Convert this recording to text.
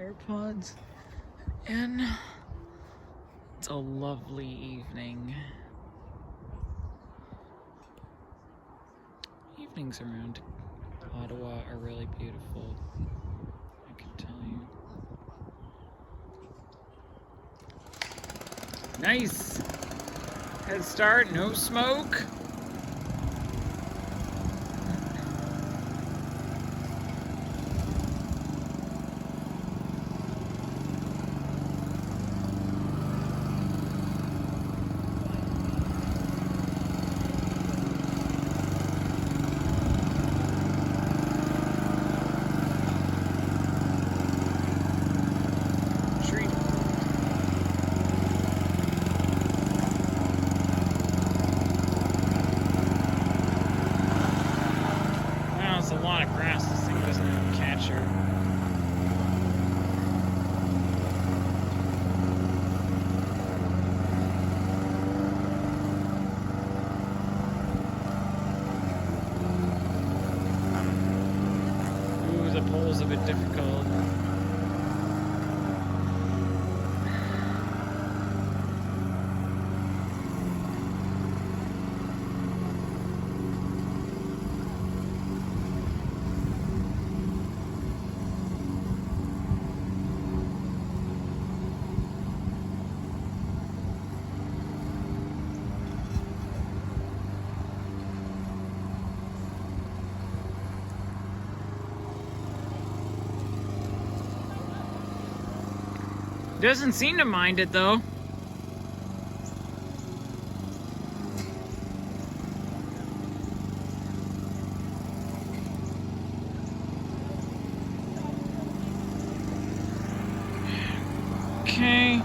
AirPods in. It's a lovely evening. Evenings around Ottawa are really beautiful, I can tell you. Nice! Head start, no smoke. A lot of grass. This thing doesn't have a catcher. Ooh, the pole's a bit difficult. Doesn't seem to mind it though. Okay.